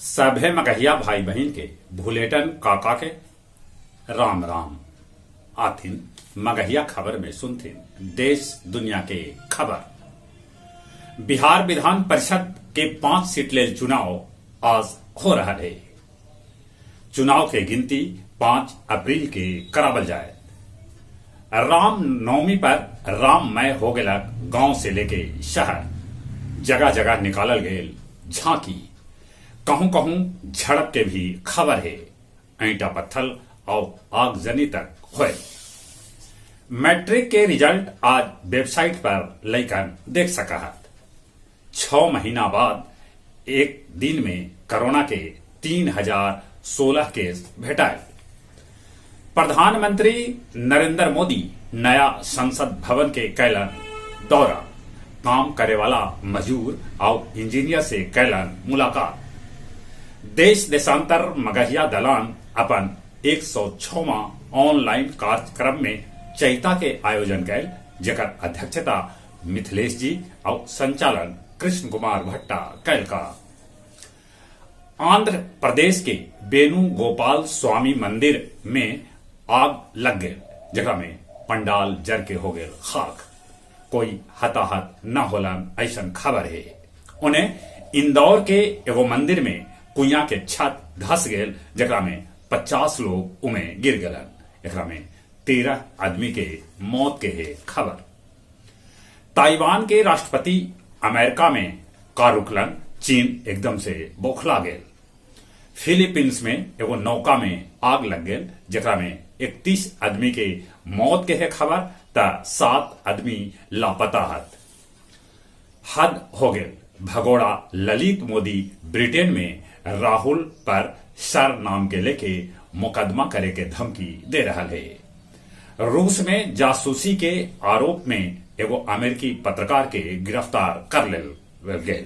सभे मगहिया भाई बहन के भुलेटन काका के राम राम आथिन मगहिया खबर में सुनथिन देश दुनिया के खबर। बिहार विधान परिषद के 5 सीट लेल चुनाव आज हो रहा है। चुनाव के गिनती 5 अप्रैल के करावल जाए। राम नवमी पर राममय हो गया गांव से लेके शहर, जगह जगह निकालल गए झांकी। कहूं कहूं झड़प के भी खबर है। ईंटा पत्थर और आगजनी तक हुए। मैट्रिक के रिजल्ट आज वेबसाइट पर लेकर देख सका है। 6 महीना बाद एक दिन में कोरोना के 3016 केस भेटाए। प्रधानमंत्री नरेंद्र मोदी नया संसद भवन के कैलन दौरा। काम करे वाला मजदूर और इंजीनियर से कैलन मुलाकात। देश देशांतर मगहिया दलान अपन 106वां ऑनलाइन कार्यक्रम में चैता के आयोजन कैल, जेकर अध्यक्षता मिथिलेश जी और संचालन कृष्ण कुमार भट्टा कैल का। आंध्र प्रदेश के वेणुगोपाल स्वामी मंदिर में आग लग गए, जगह में पंडाल जर के हो गए खाक। कोई हताहत न होलन ऐसा खबर है। उन्हें इंदौर के एगो मंदिर में कुइया के छत धस गए, जगह में 50 लोग उमे गिर गलन। एकरा में 13 आदमी के मौत के है खबर। ताइवान के राष्ट्रपति अमेरिका में का रुकलन, चीन एकदम से बौखला गए। फिलीपींस में एगो नौका में आग लग गए, जकरा में 31 आदमी के मौत के है खबर, ता 7 आदमी लापता हद हो गए। भगोड़ा ललित मोदी ब्रिटेन में राहुल पर सर नाम के लेके मुकदमा करे के धमकी दे रहा है। रूस में जासूसी के आरोप में एगो अमेरिकी पत्रकार के गिरफ्तार कर लेल गए।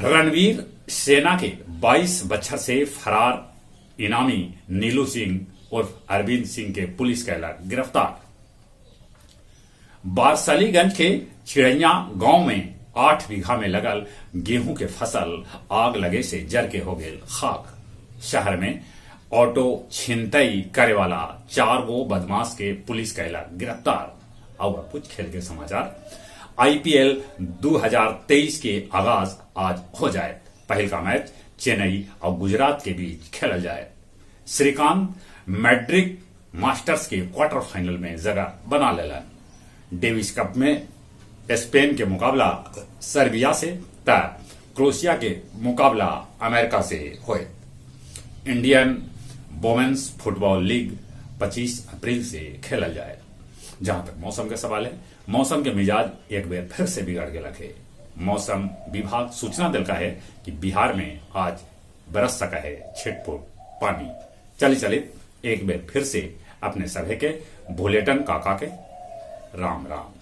रणवीर सेना के 22 बच्चर से फरार इनामी नीलू सिंह उर्फ अरविंद सिंह के पुलिस कैला गिरफ्तार। बारसलीगंज के चिड़ैया गांव में 8 बीघा में लगल गेहूं के फसल आग लगे से जर के हो गए खाक। शहर में ऑटो छिनतई करे वाला 4 गो बदमाश के पुलिस कैला गिरफ्तार। और कुछ खेल के समाचार। आईपीएल 2023 के आगाज आज हो जाए। पहल का मैच चेन्नई और गुजरात के बीच खेला जाए। श्रीकांत मैड्रिड मास्टर्स के क्वार्टर फाइनल में जगह बना लेलन। डेविस कप में स्पेन के मुकाबला सर्बिया से, क्रोएशिया के मुकाबला अमेरिका से हुए। इंडियन वोमेन्स फुटबॉल लीग 25 अप्रैल से खेला जाए। जहां तक मौसम के सवाल है, मौसम के मिजाज एक बार फिर से बिगड़ गया है। मौसम विभाग सूचना दिलका है कि बिहार में आज बरस सका है छिटपुट पानी। चले एक बार फिर से अपने सभे के भुलेटन काका के राम राम।